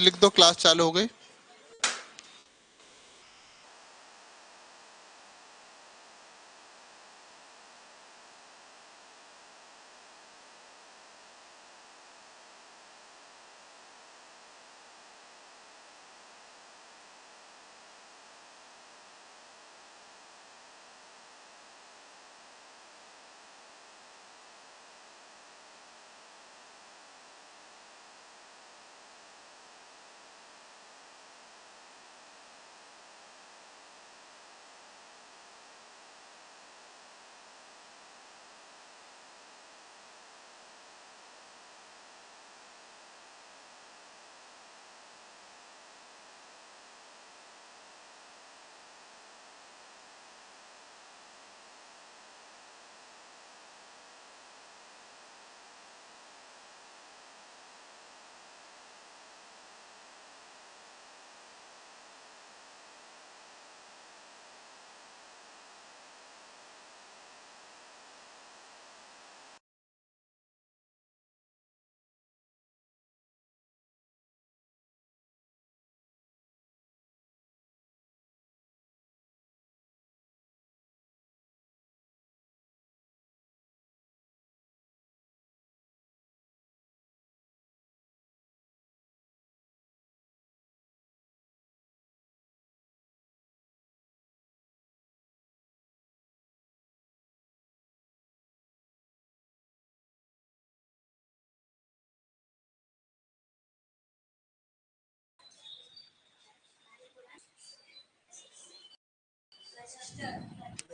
लिख दो, क्लास चालू हो गई।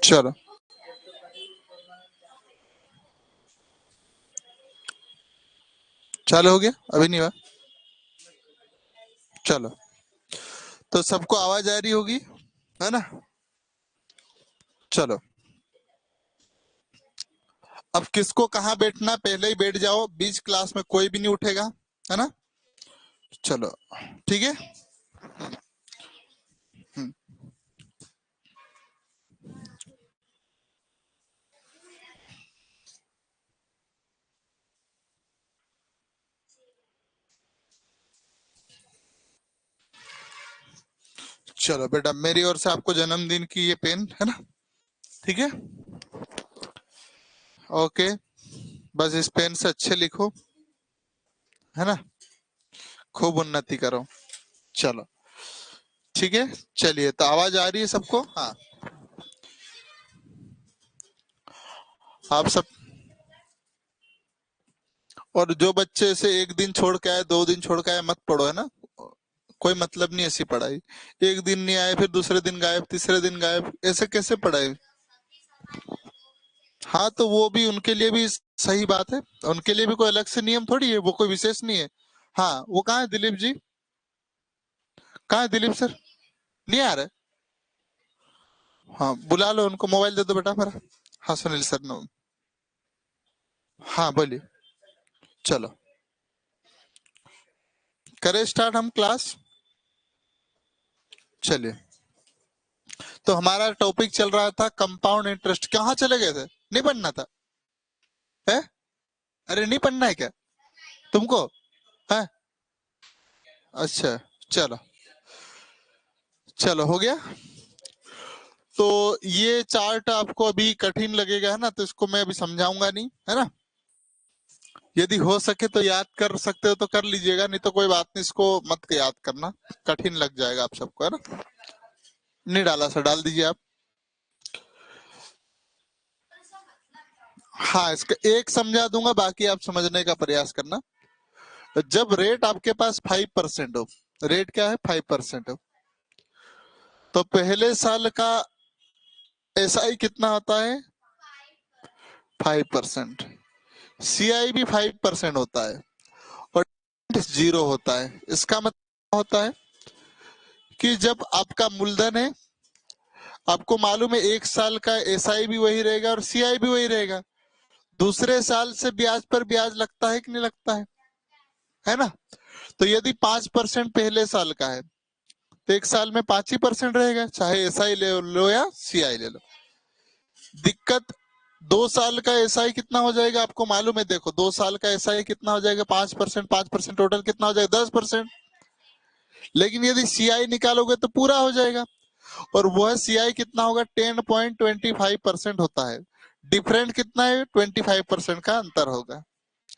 चलो चालू हो गया, अभी नहीं हुआ। चलो, तो सबको आवाज आ रही होगी, है ना? चलो, अब किसको कहाँ बैठना पहले ही बैठ जाओ, बीच क्लास में कोई भी नहीं उठेगा, है ना? चलो ठीक है। चलो बेटा, मेरी ओर से आपको जन्मदिन की ये पेन है ना, ठीक है? ओके, बस इस पेन से अच्छे लिखो, है ना? खूब उन्नति करो। चलो ठीक है, चलिए, तो आवाज आ रही है सबको? हाँ, आप सब। और जो बच्चे से एक दिन छोड़ के आए, 2 दिन छोड़ के आए, मत पढ़ो, है ना? कोई मतलब नहीं ऐसी पढ़ाई। एक दिन नहीं आए, फिर दूसरे दिन गायब, तीसरे दिन गायब, ऐसे कैसे पढ़ाई? हाँ, तो वो भी उनके लिए भी सही बात है, उनके लिए भी कोई अलग से नियम थोड़ी है, वो कोई विशेष नहीं है। हाँ, वो कहाँ है दिलीप जी? कहाँ है दिलीप सर? नहीं आ रहे? हाँ, बुला लो उनको, मोबाइल दे दो बेटा मेरा। हाँ, सुनील सर नो। हाँ बोलिए। चलो करें स्टार्ट हम क्लास। चलिए, तो हमारा टॉपिक चल रहा था कंपाउंड इंटरेस्ट। कहाँ चले गए थे? नहीं पढ़ना था? है? अरे नहीं पढ़ना है क्या तुमको? है? अच्छा, चलो चलो, हो गया। तो ये चार्ट आपको अभी कठिन लगेगा, है ना? तो इसको मैं अभी समझाऊंगा नहीं, है ना? यदि हो सके तो याद कर सकते हो तो कर लीजिएगा, नहीं तो कोई बात नहीं, इसको मत याद करना, कठिन लग जाएगा आप सबको, है ना? नहीं डाला सर, डाल दीजिए आप। हाँ, इसका एक समझा दूंगा, बाकी आप समझने का प्रयास करना। जब रेट आपके पास 5% हो, रेट क्या है? 5% हो, तो पहले साल का एसआई कितना होता है? 5%। सीआई भी 5% होता है, और 0 होता है। इसका मतलब होता है कि जब आपका मूलधन है, आपको मालूम है 1 साल का एसआई भी वही रहेगा और सीआई भी वही रहेगा, दूसरे साल से ब्याज पर ब्याज लगता है कि नहीं लगता है ना? तो यदि 5% पहले साल का है, तो 1 साल में 5% रहेगा, चाहे एसआई ले लो या सीआई ले लो। दिक्कत, 2 साल का एसआई कितना हो जाएगा आपको मालूम है? देखो, 2 साल का एसआई कितना हो जाएगा? 5%, 5% टोटल कितना हो जाएगा? 10%। लेकिन यदि सीआई निकालोगे तो पूरा हो जाएगा, और वह सीआई कितना होगा, 10.25% होता है। डिफरेंट कितना है, 25% का अंतर होगा,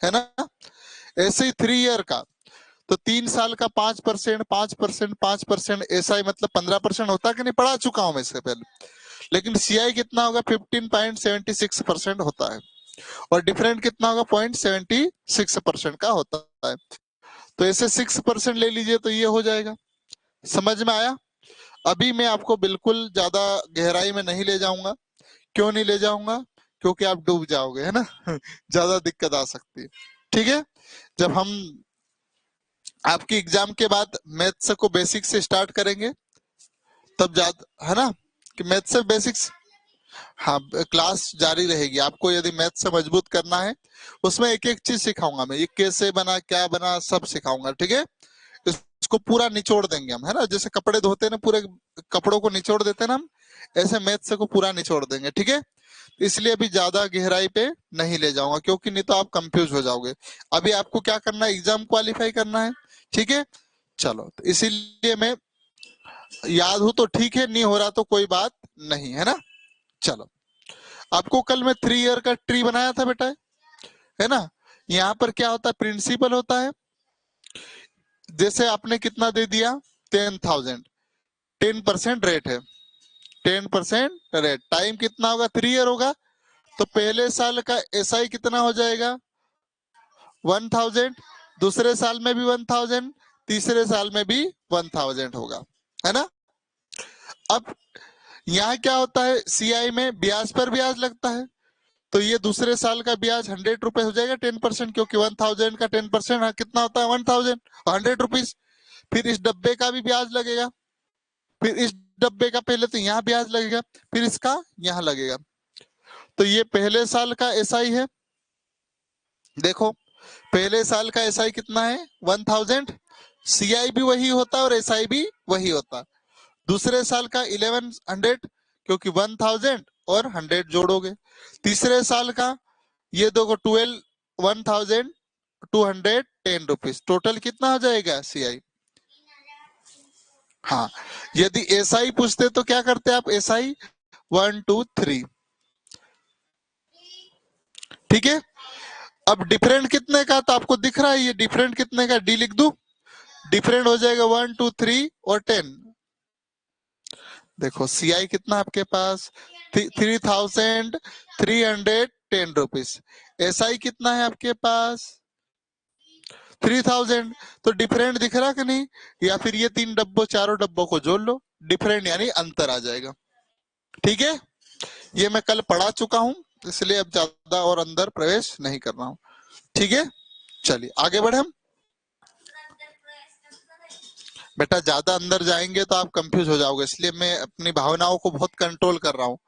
है ना। ऐसे ही 3 ईयर का, तो 3 साल का 5%, 5%, 5%, एसआई मतलब 15% होता है कि नहीं, पढ़ा चुका हूं मैं इससे पहले। लेकिन सीआई कितना होगा, 15.76% होता है, और डिफरेंट कितना होगा, 0.76% का होता है। तो ऐसे 6% ले लीजिए तो ये हो जाएगा। समझ में आया। अभी मैं आपको बिल्कुल ज्यादा गहराई में नहीं ले जाऊंगा। क्यों नहीं ले जाऊंगा, क्योंकि आप डूब जाओगे, है ना। ज्यादा दिक्कत आ सकती है, ठीक है। जब हम आपकी एग्जाम के बाद मैथ्स को बेसिक से स्टार्ट करेंगे तब ज्यादा, है ना, कि मैथ्स से बेसिक्स। हाँ, क्लास जारी रहेगी। आपको यदि मैथ से मजबूत करना है, उसमें एक एक चीज सिखाऊंगा मैं, ये कैसे बना, क्या बना, सब सिखाऊंगा, ठीक है। इसको पूरा निचोड़ देंगे हम, है ना, जैसे कपड़े धोते हैं ना, पूरे कपड़ों को निचोड़ देते हैं ना हम, ऐसे मैथ से को पूरा निचोड़ देंगे, ठीक है। इसलिए अभी ज्यादा गहराई पे नहीं ले जाऊंगा, क्योंकि नहीं तो आप कंफ्यूज हो जाओगे। अभी आपको क्या करना है, एग्जाम क्वालिफाई करना है, ठीक है। चलो, तो इसीलिए मैं, याद हो तो ठीक है, नहीं हो रहा तो कोई बात नहीं, है ना। चलो, आपको कल मैं 3 ईयर का ट्री बनाया था बेटा, है ना। यहाँ पर क्या होता है, प्रिंसिपल होता है। जैसे आपने कितना दे दिया, 10,000, 10% रेट है, 10% रेट, टाइम कितना होगा, 3 ईयर होगा। तो पहले साल का एसआई कितना हो जाएगा, 1,000, दूसरे साल में भी 1,000, तीसरे साल में भी 1,000 होगा, है ना। अब यहाँ क्या होता है, सीआई में ब्याज पर ब्याज लगता है। तो ये दूसरे साल का ब्याज 100 रुपए हो जाएगा, 10%, क्योंकि 1,000 का 10% कितना होता है, 1,000, 100 रुपीज। फिर इस डब्बे का भी ब्याज लगेगा, फिर इस डब्बे का पहले तो यहाँ ब्याज लगेगा, फिर इसका यहाँ लगेगा। तो ये पहले साल का एसआई है। देखो, पहले साल का एसआई कितना है, 1,000। सीआई भी वही होता है और एसआई भी वही होता है। दूसरे साल का 1,100, क्योंकि 1,000 और 100 जोड़ोगे। तीसरे साल का ये देखो, 1,210 रुपीज, टोटल कितना हो जाएगा सीआई। हाँ, यदि एसआई पूछते तो क्या करते आप, एसआई 1 2 3, ठीक है। अब डिफरेंट कितने का, तो आपको दिख रहा है ये डिफरेंट कितने का, डी लिख दू। डिफरेंट हो जाएगा 1 2 3 और 10। देखो सीआई कितना आपके पास, 3,310 रुपीज। एसआई कितना है आपके पास, 3,000। तो डिफरेंट दिख रहा कि नहीं, या फिर ये तीन डब्बों चारों डब्बों को जोड़ लो, डिफरेंट यानी अंतर आ जाएगा, ठीक है। ये मैं कल पढ़ा चुका हूं, इसलिए अब ज्यादा और अंदर प्रवेश नहीं कर रहा हूं, ठीक है। चलिए आगे बढ़े हम। बेटा ज्यादा अंदर जाएंगे तो आप कंफ्यूज हो जाओगे, इसलिए मैं अपनी भावनाओं को बहुत कंट्रोल कर रहा हूँ।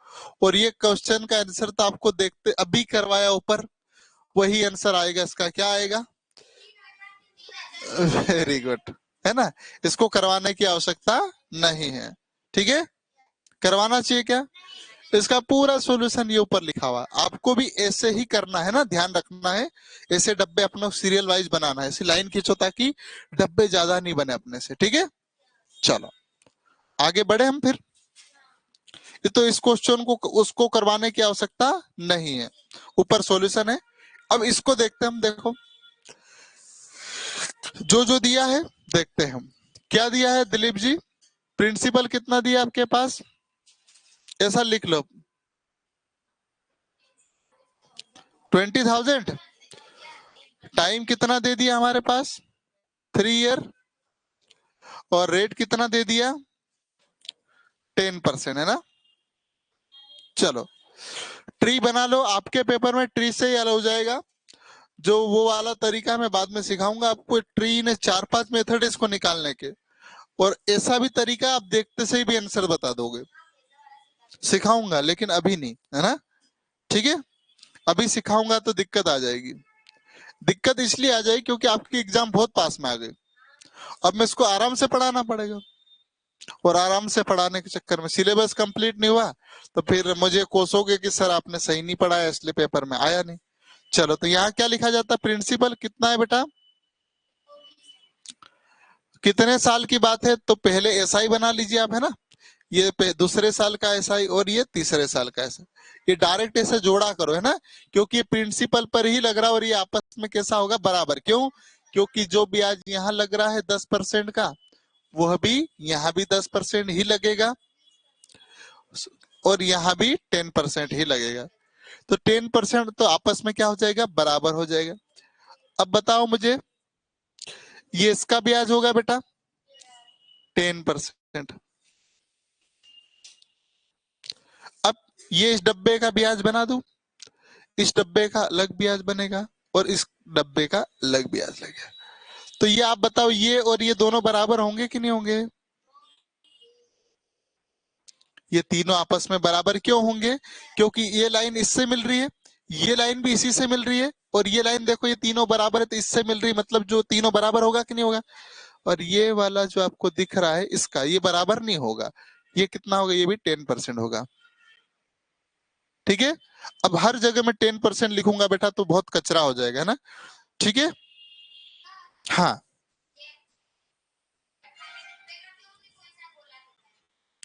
और ये क्वेश्चन का आंसर तो आपको देखते अभी करवाया ऊपर, वही आंसर आएगा, इसका क्या आएगा। वेरी गुड, है ना। इसको करवाने की आवश्यकता नहीं है, ठीक है। करवाना चाहिए क्या, इसका पूरा सॉल्यूशन ये ऊपर लिखा हुआ है। आपको भी ऐसे ही करना है ना, ध्यान रखना है। ऐसे डब्बे अपने सीरियल वाइज बनाना है, ऐसी लाइन खींचो ताकि डब्बे ज्यादा नहीं बने अपने से, ठीक है। चलो आगे बढ़े हम फिर। ये तो इस क्वेश्चन को उसको करवाने की आवश्यकता नहीं है, ऊपर सॉल्यूशन है। अब इसको देखते हैं हम, देखो जो जो दिया है देखते हैं हम। क्या दिया है दिलीप जी, प्रिंसिपल कितना दिया आपके पास, ऐसा लिख लो, 20,000। टाइम कितना दे दिया हमारे पास, 3 ईयर, और रेट कितना दे दिया, 10%, है ना। चलो ट्री बना लो, आपके पेपर में ट्री से ही अलग हो जाएगा। जो वो वाला तरीका मैं बाद में सिखाऊंगा आपको, ट्री ने 4 5 मेथड इसको निकालने के, और ऐसा भी तरीका आप देखते से ही भी आंसर बता दोगे, सिखाऊंगा लेकिन अभी नहीं, है ना, ठीक है। अभी सिखाऊंगा तो दिक्कत आ जाएगी। दिक्कत इसलिए आ जाएगी क्योंकि आपकी एग्जाम बहुत पास में आ गई। अब मैं इसको आराम से पढ़ाना पड़ेगा, और आराम से पढ़ाने के चक्कर में सिलेबस कंप्लीट नहीं हुआ तो फिर मुझे कोसोगे कि सर आपने सही नहीं पढ़ाया इसलिए पेपर में आया नहीं। चलो, तो यहाँ क्या लिखा जाता है, प्रिंसिपल कितना है बेटा, कितने साल की बात है, तो पहले एसआई बना लीजिए आप, है ना, ये दूसरे साल का एसआई और ये तीसरे साल का एसआई, ये डायरेक्ट ऐसे जोड़ा करो, है ना, क्योंकि ये प्रिंसिपल पर ही लग रहा है और ये आपस में कैसा होगा, बराबर। क्यों? क्योंकि जो ब्याज यहाँ लग रहा है 10% का, वह भी यहाँ भी 10% ही लगेगा और यहाँ भी 10% ही लगेगा, तो 10% तो आपस में क्या हो जाएगा, बराबर हो जाएगा। अब बताओ मुझे, ये इसका ब्याज होगा बेटा 10%। अब ये इस डब्बे का ब्याज बना दूं, इस डब्बे का अलग ब्याज बनेगा और इस डब्बे का अलग ब्याज लगेगा, तो ये आप बताओ, ये और ये दोनों बराबर होंगे कि नहीं होंगे? ये तीनों आपस में बराबर क्यों होंगे? क्योंकि ये लाइन इससे मिल रही है, ये लाइन भी इसी से मिल रही है, और ये लाइन देखो, ये तीनों बराबर है तो इससे मिल रही है, मतलब जो तीनों बराबर होगा कि नहीं होगा? और ये वाला जो आपको दिख रहा है इसका, ये बराबर नहीं होगा, ये कितना होगा, ये भी 10% होगा। ठीक है, अब हर जगह में 10% लिखूंगा बेटा तो बहुत कचरा हो जाएगा, है ना। ठीक है, हाँ,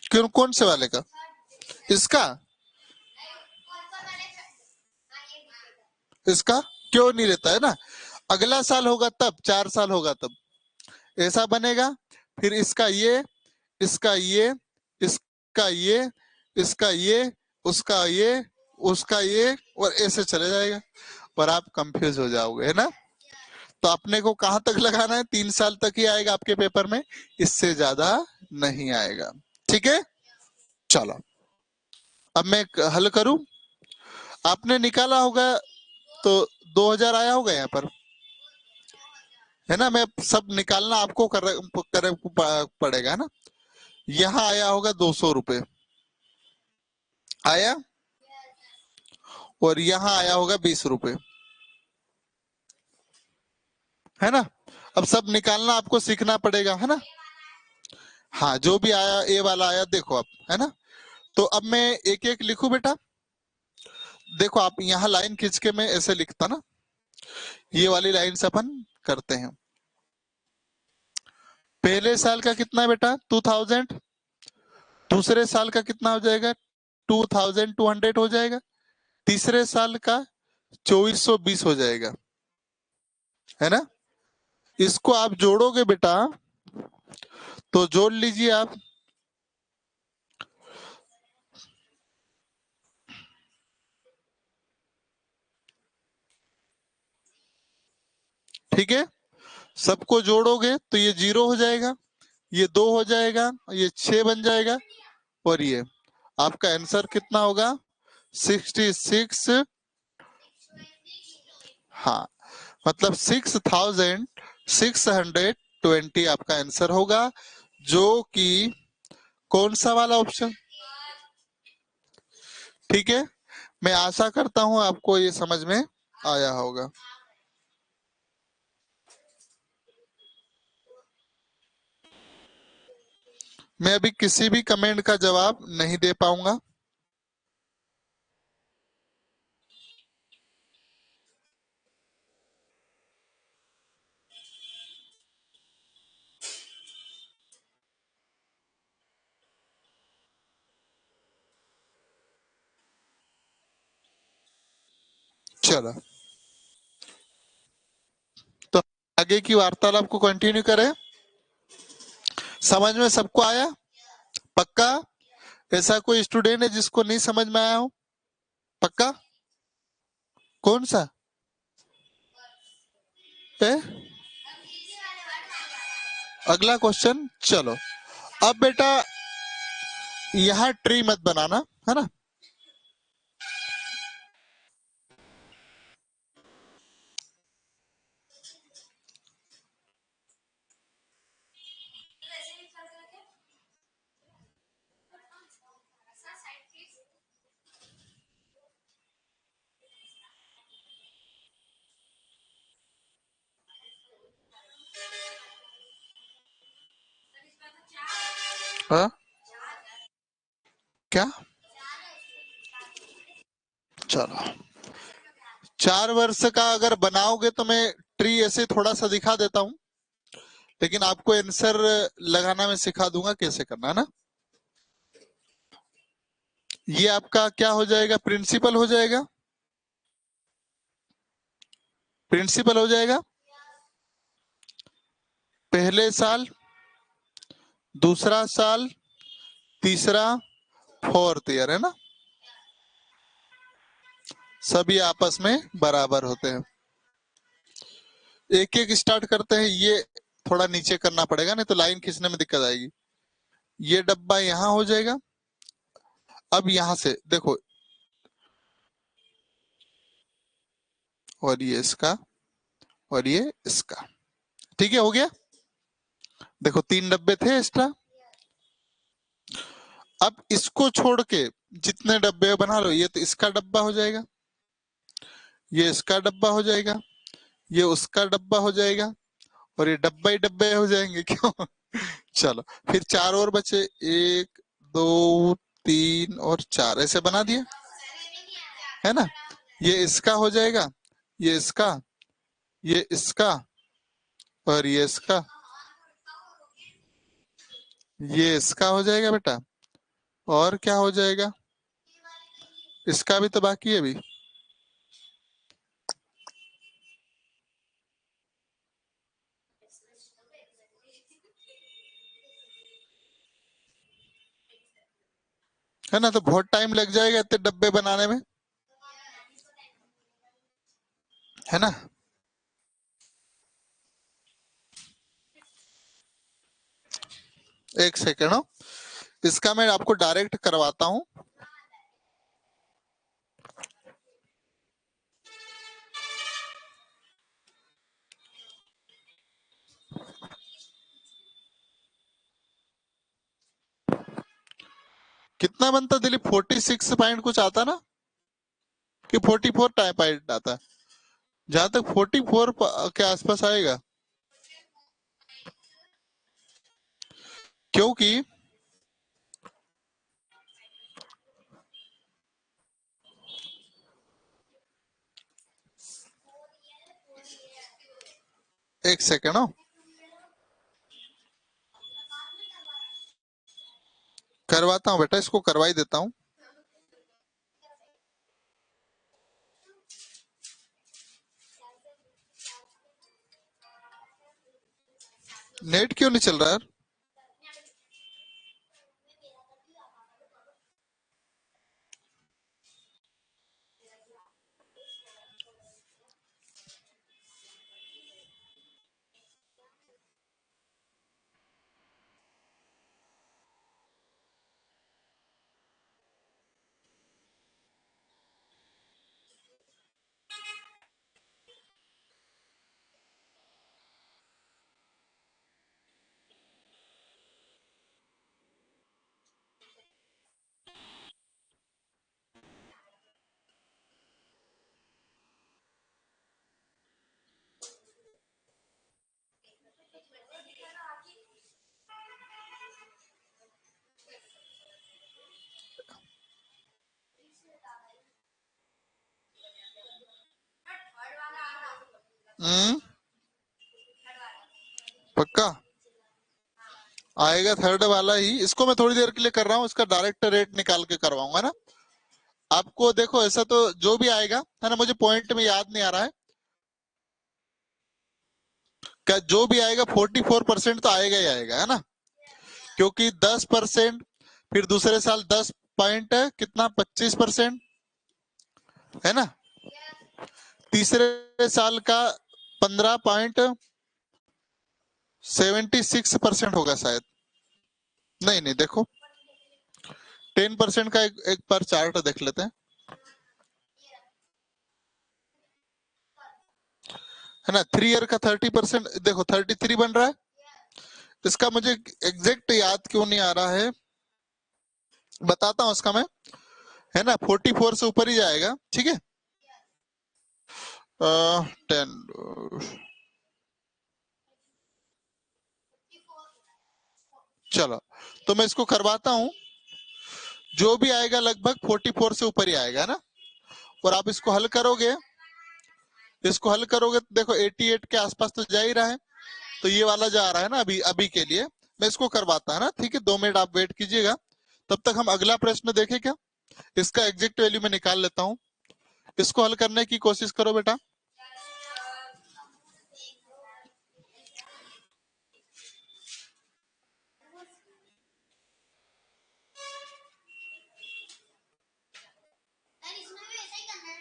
क्यों, कौन से वाले का? इसका, इसका क्यों नहीं रहता है ना, अगला साल होगा तब, 4 साल होगा तब ऐसा बनेगा, फिर इसका ये, इसका ये, इसका ये, इसका ये, उसका ये, उसका ये, और ऐसे चले जाएगा और आप कंफ्यूज हो जाओगे, है ना। तो अपने को कहां तक लगाना है, 3 साल तक ही आएगा आपके पेपर में, इससे ज्यादा नहीं आएगा। ठीक है, चलो अब मैं हल करूं। आपने निकाला होगा तो 2000 आया होगा यहाँ पर, है ना, मैं सब निकालना आपको कर पड़ेगा, है ना। यहाँ आया होगा 200 रुपए आया, और यहाँ आया होगा 20 रुपए, है ना। अब सब निकालना आपको सीखना पड़ेगा, है ना। हाँ, जो भी आया, ए वाला आया, देखो आप, है ना। तो अब मैं एक एक लिखूं बेटा, देखो आप यहाँ लाइन खींच के मैं ऐसे लिखता ना, ये वाली लाइन से अपन करते हैं। पहले साल का कितना है बेटा, 2000, दूसरे साल का कितना हो जाएगा, 2200 हो जाएगा, तीसरे साल का 2420 हो जाएगा, है ना। इसको आप जोड़ोगे बेटा, तो जोड़ लीजिए आप, ठीक है, सबको जोड़ोगे तो ये 0 हो जाएगा, ये 2 हो जाएगा, ये 6 बन जाएगा, और ये आपका आंसर कितना होगा, 66। हाँ, मतलब 6620 आपका आंसर होगा, जो कि कौन सा वाला ऑप्शन। ठीक है, मैं आशा करता हूं आपको ये समझ में आया होगा। मैं अभी किसी भी कमेंट का जवाब नहीं दे पाऊंगा। चलो, तो आगे की वार्तालाप को कंटिन्यू करें। समझ में सबको आया पक्का? ऐसा कोई स्टूडेंट है जिसको नहीं समझ में आया हो? पक्का? कौन सा है? अगला क्वेश्चन, चलो। अब बेटा यहाँ ट्री मत बनाना, है ना। हाँ? क्या? चलो, 4 वर्ष का अगर बनाओगे तो मैं ट्री ऐसे थोड़ा सा दिखा देता हूँ, लेकिन आपको आंसर लगाना मैं सिखा दूंगा कैसे करना है ना। ये आपका क्या हो जाएगा, प्रिंसिपल हो जाएगा, प्रिंसिपल हो जाएगा पहले साल, दूसरा साल, तीसरा, फोर्थ ईयर, है ना। सभी आपस में बराबर होते हैं। एक एक स्टार्ट करते हैं। ये थोड़ा नीचे करना पड़ेगा, नहीं तो लाइन खींचने में दिक्कत आएगी। ये डब्बा यहां हो जाएगा। अब यहां से देखो, और ये इसका, और ये इसका, ठीक है, हो गया। देखो 3 डब्बे थे एक्स्ट्रा। अब इसको छोड़ के जितने डब्बे बना लो, ये तो इसका डब्बा हो जाएगा, ये इसका डब्बा हो जाएगा, ये उसका डब्बा हो जाएगा, और ये डब्बा ही डब्बे हो जाएंगे क्यों। चलो फिर 4 और बचे, 1 2 3 और 4, ऐसे बना दिए, है ना। ये इसका हो जाएगा, ये इसका, ये इसका, और ये इसका, ये इसका हो जाएगा बेटा। और क्या हो जाएगा, इसका भी तो बाकी है अभी। है ना, तो बहुत टाइम लग जाएगा इतने डब्बे बनाने में, है ना। एक सेकेंड हो, इसका मैं आपको डायरेक्ट करवाता हूं। कितना बनता दिलीप, 46 पॉइंट कुछ आता ना, कि 44 पॉइंट आता है। जहां तक 44 के आसपास आएगा, क्योंकि एक सेकेंड हो, करवाता हूँ बेटा, इसको करवाई देता हूँ। नेट क्यों नहीं चल रहा है। पक्का आएगा थर्ड वाला ही। इसको मैं थोड़ी देर के लिए कर रहा हूँ, इसका डायरेक्ट रेट निकाल के करवाऊंगा ना आपको। देखो ऐसा तो जो भी आएगा, है ना, मुझे पॉइंट में याद नहीं आ रहा है, क्या जो भी आएगा 44% तो आएगा ही आएगा, है ना। क्योंकि 10%, फिर दूसरे साल 10 पॉइंट है, कितना 25%, है ना। तीसरे साल का 15.76% होगा शायद। नहीं नहीं, देखो 10% का एक बार चार्ट देख लेते हैं, है ना। 3 ईयर का 30%, देखो 33 बन रहा है। इसका मुझे एग्जैक्ट याद क्यों नहीं आ रहा है, बताता हूं इसका मैं, है ना। 44 से ऊपर ही जाएगा, ठीक है। 10, चलो तो मैं इसको करवाता हूं। जो भी आएगा लगभग 44 से ऊपर ही आएगा ना। और आप इसको हल करोगे, इसको हल करोगे तो देखो 88 के आसपास तो जा ही रहा है। तो ये वाला जो आ रहा है ना अभी अभी के लिए मैं इसको करवाता है ना, ठीक है 2 मिनट आप वेट कीजिएगा। तब तक हम अगला प्रश्न देखें क्या। इसका एग्जैक्ट वैल्यू मैं निकाल लेता हूँ, इसको हल करने की कोशिश करो बेटा।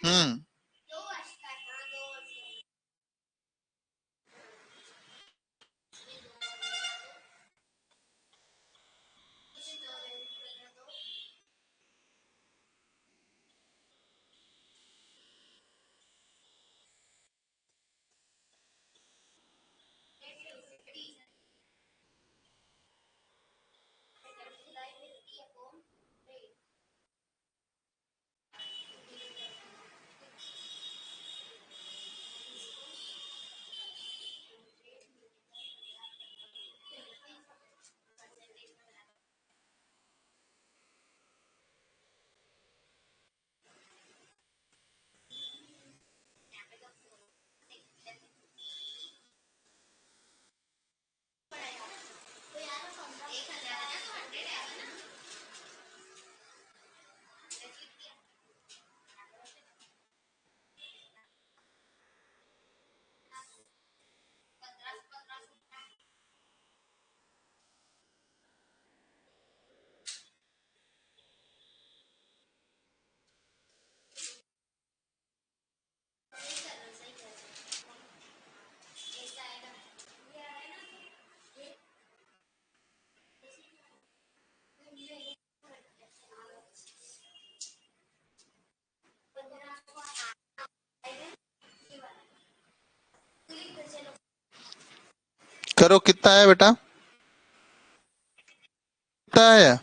हम्म करो कितना है बेटा, कितना है।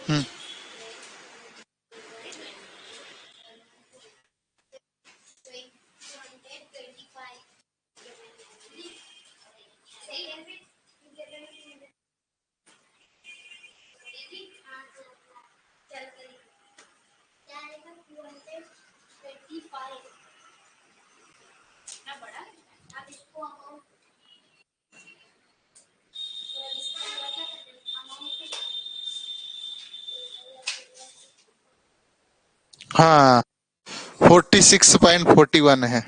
हम्म हाँ 46.41 है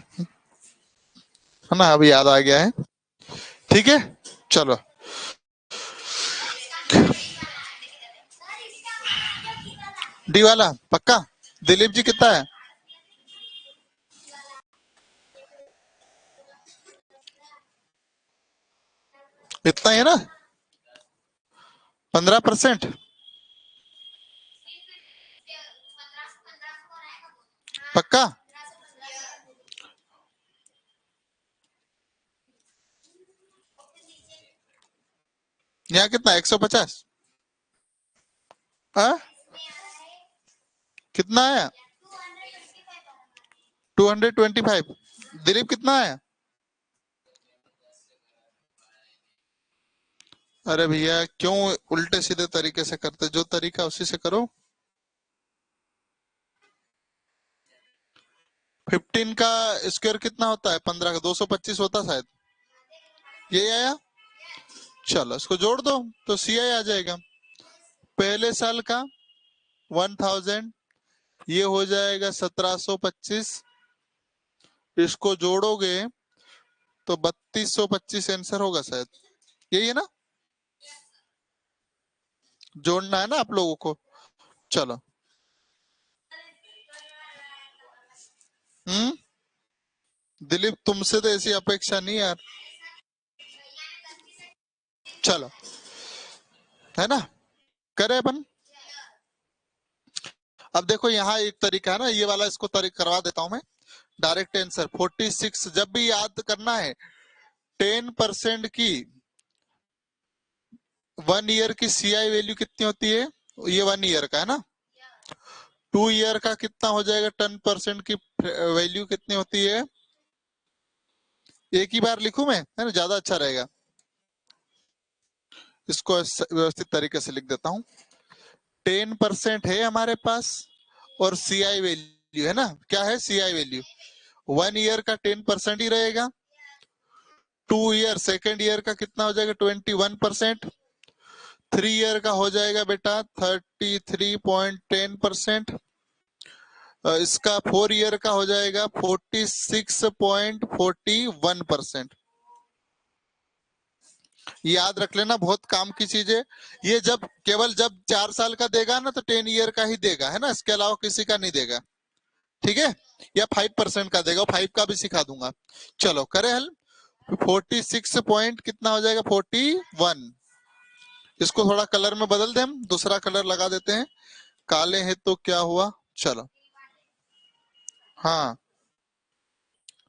ना, अभी याद आ गया है। ठीक है चलो। डी वाला पक्का। दिलीप जी कितना है। इतना ही है ना, 15%। पक्का। यहाँ कितना 150। हाँ कितना है। 225। दिलीप कितना है। अरे भैया क्यों उल्टे सीधे तरीके से करते, जो तरीका उसी से करो। 15 का स्क्वायर कितना होता है, 15 का 225 होता है शायद। ये आया, चलो इसको जोड़ दो तो सी आई आ जाएगा। पहले साल का 1000, ये हो जाएगा 1725। इसको जोड़ोगे तो 3225 आंसर होगा शायद, यही है ना। जोड़ना है ना आप लोगों को। चलो। हम्म। दिलीप तुमसे तो ऐसी अपेक्षा नहीं यार। चलो, है ना, करे अपन। अब देखो यहाँ एक तरीका है ना, ये वाला, इसको तरीका करवा देता हूं मैं। डायरेक्ट आंसर 46, जब भी याद करना है 10% की 1 ईयर की सीआई वैल्यू कितनी होती है, ये 1 ईयर का है ना। 2 ईयर का कितना हो जाएगा, 10% की वैल्यू कितनी होती है। एक ही बार लिखूं मैं, है ना, ज्यादा अच्छा रहेगा। इसको व्यवस्थित तरीके से लिख देता हूँ। 10% है हमारे पास और सीआई वैल्यू है ना, क्या है सीआई वैल्यू। 1 ईयर का 10% ही रहेगा। 2 ईयर, सेकेंड ईयर का कितना हो जाएगा, 21%। 3 ईयर का हो जाएगा बेटा 33.10%। इसका 4 ईयर का हो जाएगा 46.41%। याद रख लेना, बहुत काम की चीज है ये। जब केवल जब 4 साल का देगा ना तो 10 ईयर का ही देगा, है ना, इसके अलावा किसी का नहीं देगा। ठीक है, या 5% का देगा, 5 का भी सिखा दूंगा। चलो करे हल। 46 पॉइंट कितना हो जाएगा, 41। इसको थोड़ा कलर में बदल दे, हम दूसरा कलर लगा देते हैं। काले हैं तो क्या हुआ, चलो। हाँ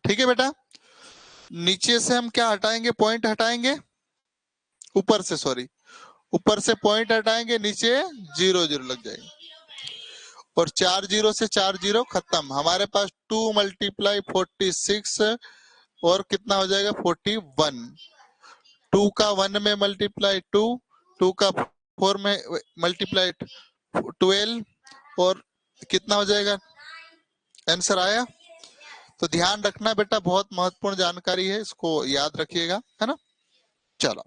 ठीक है बेटा। नीचे से हम क्या हटाएंगे, पॉइंट हटाएंगे, ऊपर से, सॉरी, ऊपर से पॉइंट हटाएंगे, नीचे 0 0 लग जाएगा। और 4 0 से 4 0 खत्म। हमारे पास 2 × 46 और कितना हो जाएगा 41। 2 का 1 में मल्टीप्लाई 2, 2 का 4 में मल्टीप्लाई 12 और कितना हो जाएगा, आंसर आया। तो ध्यान रखना बेटा, बहुत महत्वपूर्ण जानकारी है, इसको याद रखिएगा, है ना। चलो,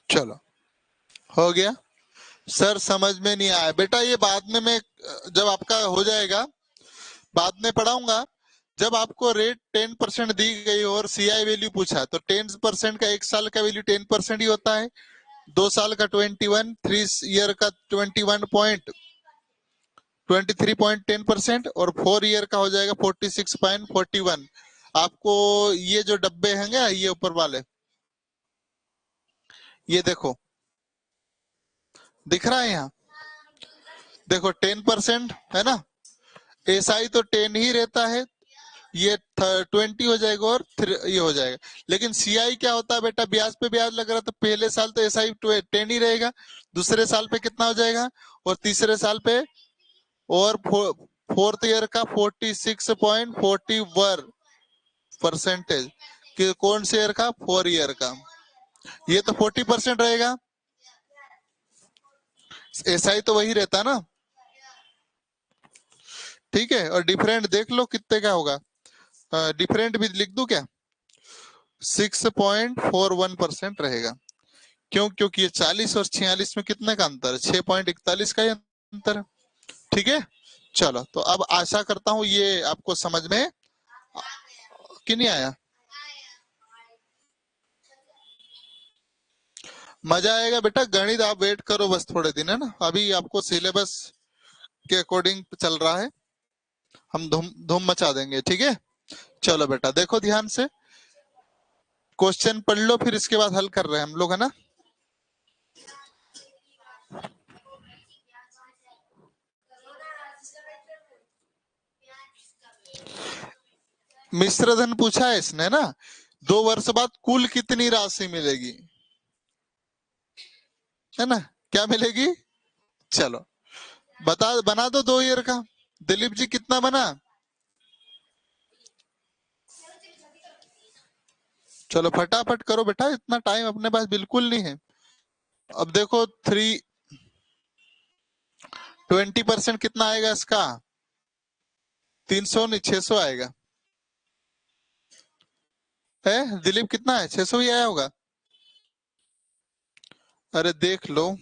चलो हो गया। सर समझ में नहीं आया बेटा, ये बाद में मैं जब आपका हो जाएगा बाद में पढ़ाऊंगा। जब आपको रेट 10% दी गई और सीआई वैल्यू पूछा तो 10% का 1 साल का वैल्यू 10% ही होता है। 2 साल का 21, 3 ईयर का 23.10% और 4 ईयर का हो जाएगा 46.41। आपको ये जो डब्बे हैं ये ऊपर वाले, ये देखो दिख रहा है यहाँ, देखो 10% है ना। एसआई तो 10 ही रहता है, ये 20 हो जाएगा और ये हो जाएगा। लेकिन सीआई क्या होता है बेटा, ब्याज पे ब्याज लग रहा, तो पहले साल तो एसआई 10 ही रहेगा, दूसरे साल पे कितना हो जाएगा, और तीसरे साल पे, और फोर्थ ईयर का 46.41%। कि कौन से ईयर का, 4 ईयर का, ये तो 40% रहेगा। एसआई तो वही रहता ना। ठीक है, और डिफरेंट देख लो कितने का होगा। डिफरेंट भी लिख दूं क्या, 6.41% रहेगा। क्यों, क्योंकि ये 40 और 46 में कितने का अंतर है, 6.41 का ही अंतर है। ठीक है, चलो तो अब आशा करता हूं ये आपको समझ में कि नहीं आया। मजा आएगा बेटा, गणित आप वेट करो बस थोड़े दिन, है ना, अभी आपको सिलेबस के अकॉर्डिंग चल रहा है, हम धूम धूम मचा देंगे। ठीक है, चलो बेटा देखो ध्यान से, क्वेश्चन पढ़ लो, फिर इसके बाद हल कर रहे हैं हम लोग, है ना। मिश्र धन पूछा है इसने ना, 2 वर्ष बाद कुल कितनी राशि मिलेगी, है ना, क्या मिलेगी। चलो बता, बना दो 2 ईयर का। दिलीप जी कितना बना, चलो फटाफट करो बेटा, इतना टाइम अपने पास बिल्कुल नहीं है। अब देखो 3 20% कितना आएगा इसका? 300 नहीं 600 आएगा। है दिलीप, कितना है? 600 ही आया होगा। अरे देख लो।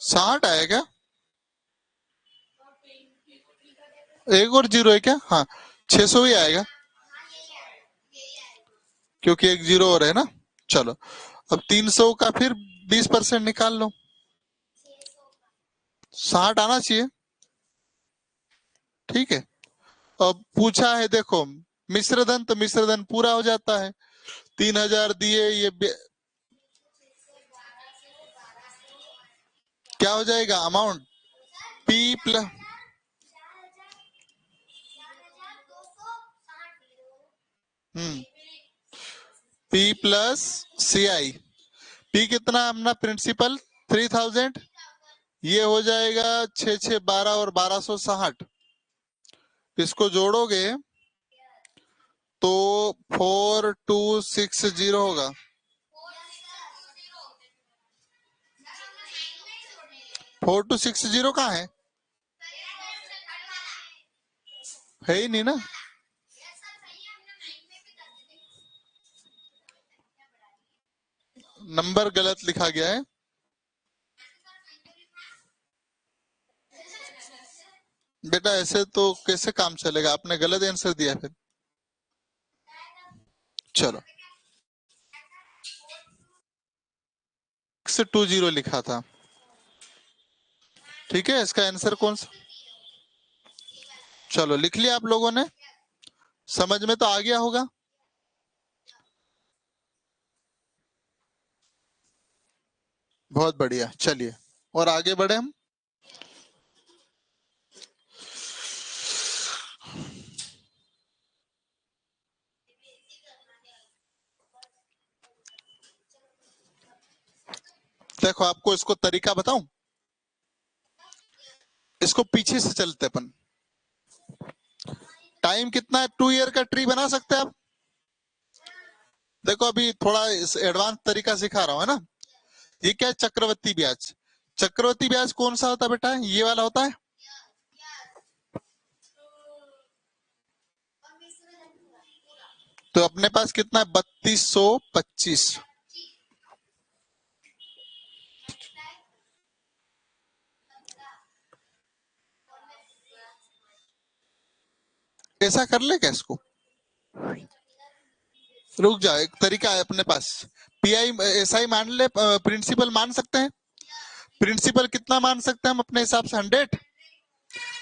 साठ आएगा। एक और जीरो है क्या? हाँ 600 ही आएगा, क्योंकि एक जीरो और है ना। चलो अब 300 का फिर 20% निकाल लो, 60 आना चाहिए। ठीक है। अब पूछा है देखो मिश्रधन, तो मिश्रधन पूरा हो जाता है। 3000 दिए, ये क्या हो जाएगा amount? P plus P plus C I. P कितना अपना प्रिंसिपल? 3000। ये हो जाएगा 6 6 12 और 1260। इसको जोड़ोगे तो 4260 होगा। 4260 कहाँ है? है ही नहीं ना। नंबर गलत लिखा गया है। बेटा ऐसे तो कैसे काम चलेगा? आपने गलत आंसर दिया फिर। चलो 620 लिखा था। ठीक है, इसका आंसर कौन सा? चलो लिख लिया आप लोगों ने, समझ में तो आ गया होगा। बहुत बढ़िया, चलिए और आगे बढ़े हम। देखो आपको इसको तरीका बताऊं, इसको पीछे से चलते अपन। टाइम कितना है? 2 ईयर का ट्री बना सकते हैं आप। देखो अभी थोड़ा एडवांस तरीका सिखा रहा हूँ, है ना। ये क्या है? चक्रवृद्धि ब्याज। चक्रवृद्धि ब्याज कौन सा होता है बेटा? ये वाला होता है। तो अपने पास कितना है? 3225। ऐसा कर ले क्या इसको? रुक जाओ, एक तरीका है अपने पास। पीआई ऐसा ही मान ले, प्रिंसिपल मान सकते हैं। प्रिंसिपल कितना मान सकते हैं हम अपने हिसाब से? 100।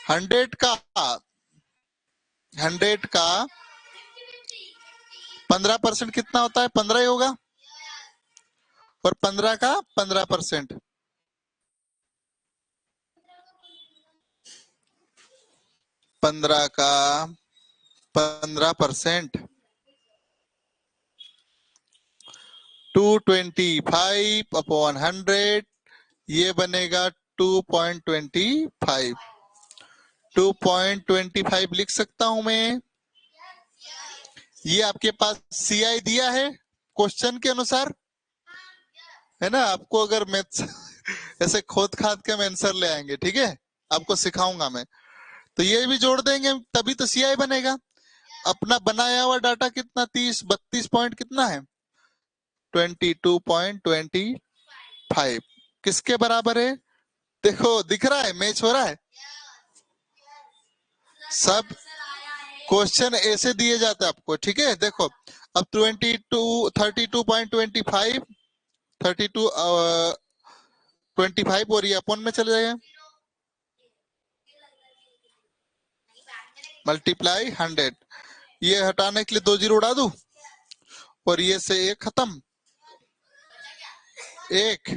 100 का 15% कितना होता है? 15 ही होगा। और 15 का 15%, 15 का 15%, 225/100, ये बनेगा 2.25। 2.25 लिख सकता हूं मैं। ये आपके पास सीआई दिया है क्वेश्चन के अनुसार, है ना। आपको अगर मैथ्स ऐसे खोद खाद के हम आंसर ले आएंगे, ठीक है, आपको सिखाऊंगा मैं। तो ये भी जोड़ देंगे तभी तो सीआई बनेगा। अपना बनाया हुआ डाटा कितना? 32 पॉइंट कितना है? 22.25 किसके बराबर है? देखो दिख रहा है, मैच हो रहा है। सब क्वेश्चन ऐसे दिए जाते हैं आपको, ठीक है। देखो अब 32 32 25 और ये अपन में चले जाएगा, मल्टीप्लाई 100। ये हटाने के लिए 2 जीरो उड़ा दूं, और ये से एक खत्म, एक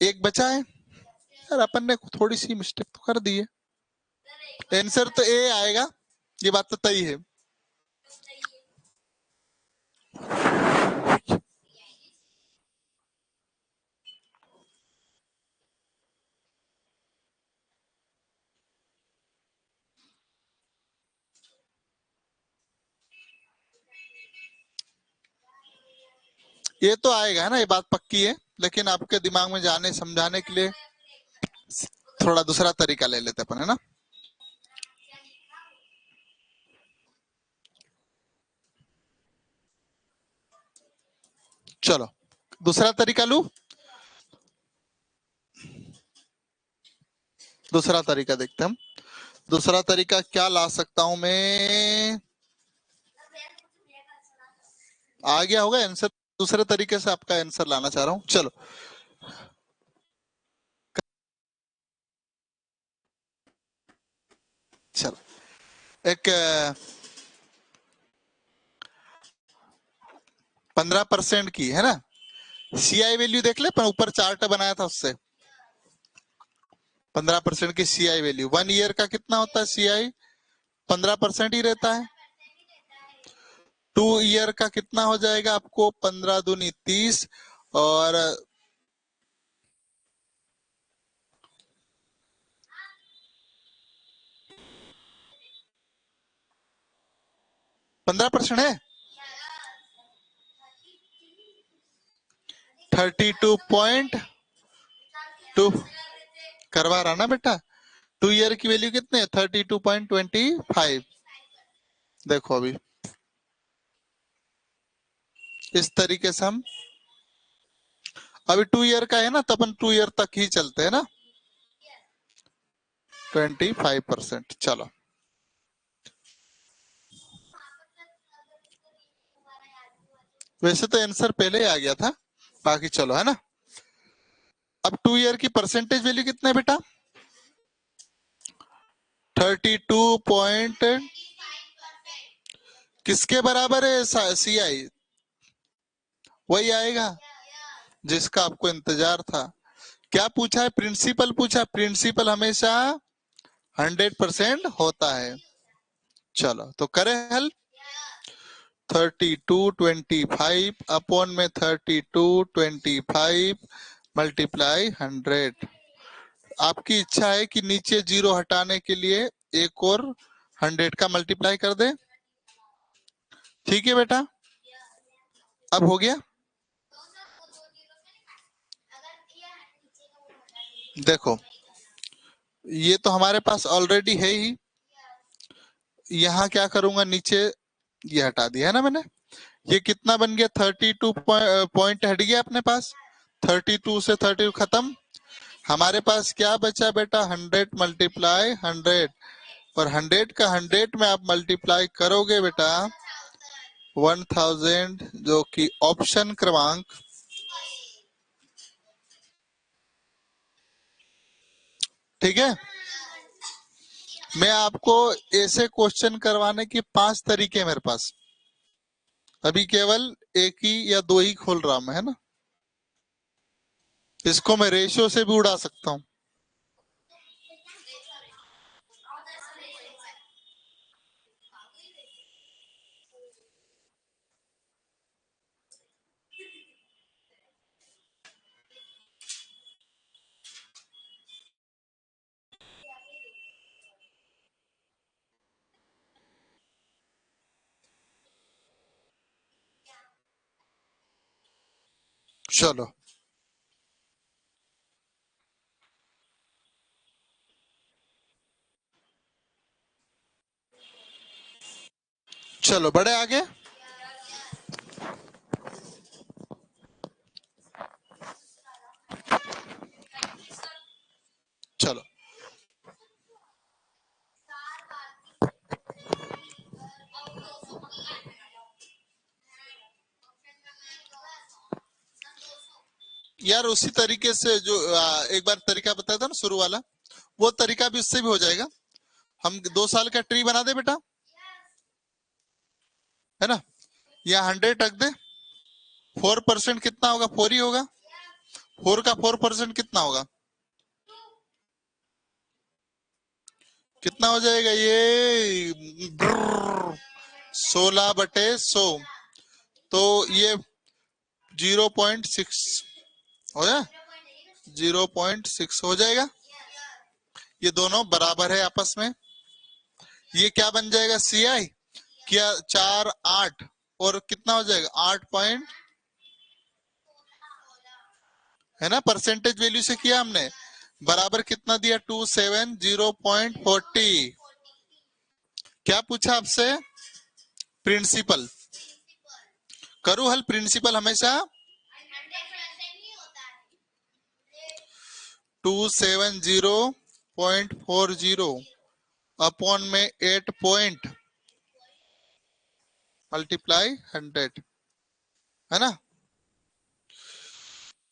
एक बचा है। यार अपन ने थोड़ी सी मिस्टेक तो कर दी है। आंसर तो ए आएगा, ये बात तो तय है। ये तो आएगा है ना, ये बात पक्की है, लेकिन आपके दिमाग में जाने समझाने के लिए थोड़ा दूसरा तरीका ले लेते अपन, है ना। चलो दूसरा तरीका लू। दूसरा तरीका देखते हैं हम। दूसरा तरीका क्या ला सकता हूं मैं। आ गया होगा आंसर। दूसरे तरीके से आपका आंसर लाना चाह रहा हूं, चलो। चलो एक 15% की है ना, सीआई वैल्यू देख ले, पर ऊपर चार्ट बनाया था उससे। 15% की सीआई वैल्यू 1 ईयर का कितना होता है सीआई, 15% ही रहता है। 2 ईयर का कितना हो जाएगा आपको, 15 दूनी 30, और 15% है, 32.2 करवा रहा ना बेटा। 2 ईयर की वैल्यू कितने, 32.25। देखो अभी इस तरीके से हम, अभी 2 ईयर का है ना, तो अपन 2 ईयर तक ही चलते हैं ना। 25%, चलो। वैसे तो आंसर पहले ही आ गया था, बाकी चलो है ना। अब 2 ईयर की परसेंटेज वैल्यू कितना है बेटा, 32 किसके बराबर है, सीआई वही आएगा जिसका आपको इंतजार था। क्या पूछा है, प्रिंसिपल पूछा, प्रिंसिपल हमेशा 100% होता है। चलो तो करें हल। 3225 अपॉन में 3225 मल्टीप्लाई 100। आपकी इच्छा है कि नीचे जीरो हटाने के लिए एक और 100 का मल्टीप्लाई कर दे। ठीक है बेटा, अब हो गया। देखो ये तो हमारे पास ऑलरेडी है ही, यहाँ क्या करूंगा, नीचे ये हटा दिया है ना मैंने। ये कितना बन गया, 32 पॉइंट हट गया अपने पास, 32 से 32 खत्म। हमारे पास क्या बचा बेटा, 100 मल्टीप्लाई 100, और 100 का 100 में आप मल्टीप्लाई करोगे बेटा 1000, जो कि ऑप्शन क्रमांक, ठीक है। मैं आपको ऐसे क्वेश्चन करवाने के 5 तरीके हैं मेरे पास, अभी केवल एक ही या दो ही खोल रहा हूं मैं, है ना। इसको मैं रेशियो से भी उड़ा सकता हूं। चलो चलो बड़े आगे। चलो यार, उसी तरीके से जो एक बार तरीका बताया था ना शुरू वाला, वो तरीका भी उससे भी हो जाएगा। हम 2 साल का ट्री बना दे बेटा, है ना। यहाँ 100 रख दे, 4% कितना होगा, 4 ही होगा। 4 का 4% कितना होगा, कितना हो जाएगा ये, 16/100। तो ये 0.6 हो जाए, 0.6 हो जाएगा। ये दोनों बराबर है आपस में। ये क्या बन जाएगा, सीआई क्या, 4 8, और कितना हो जाएगा 8 पॉइंट है ना, परसेंटेज वैल्यू से किया हमने, बराबर कितना दिया 270.40। क्या पूछा आपसे, प्रिंसिपल। करूँ हल, प्रिंसिपल हमेशा 270.40 अपॉन में 8 पॉइंट मल्टीप्लाई 100, है ना।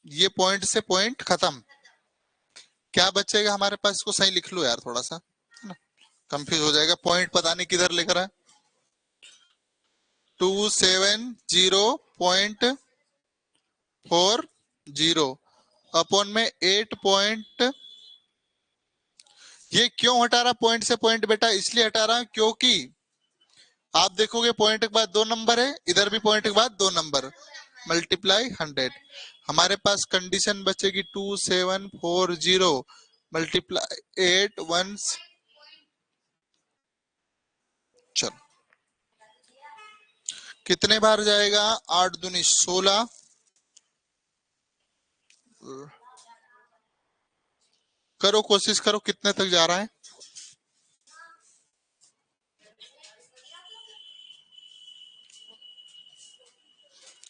ये पॉइंट से पॉइंट खत्म, क्या बचेगा हमारे पास, इसको सही लिख लो यार थोड़ा सा, है ना, कंफ्यूज हो जाएगा, पॉइंट पता नहीं किधर लेकर है। 270.40 अपॉन में 8 पॉइंट। ये क्यों हटा रहा पॉइंट से पॉइंट बेटा, इसलिए हटा रहा क्योंकि आप देखोगे पॉइंट के बाद 2 नंबर है, इधर भी पॉइंट के बाद 2 नंबर, मल्टीप्लाई 100। हमारे पास कंडीशन बचेगी 2740 मल्टीप्लाई 8 1। चलो कितने बार जाएगा, 8 दूनी 16, करो कोशिश करो कितने तक जा रहा है,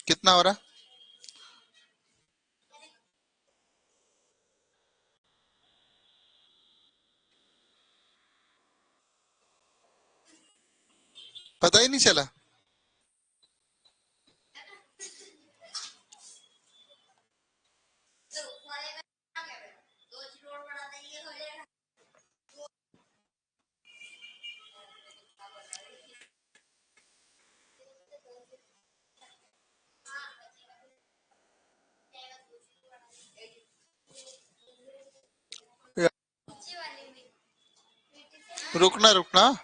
कितना हो रहा है, पता ही नहीं चला। रुकना रुकना,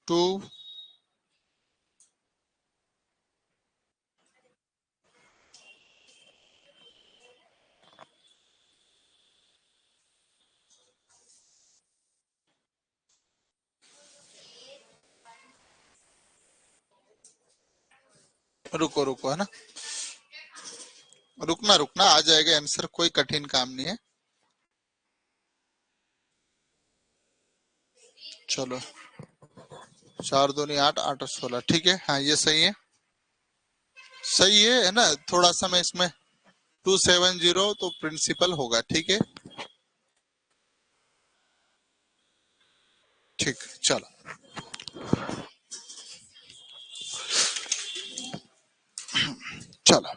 2 रुको रुको, है ना, रुकना रुकना, आ जाएगा आंसर, कोई कठिन काम नहीं है। चलो 4 दूनी 8, 8 और 16, ठीक है, हाँ ये सही है, सही है ना, थोड़ा सा मैं इसमें 270 तो प्रिंसिपल होगा, ठीक है, ठीक, चलो चलो,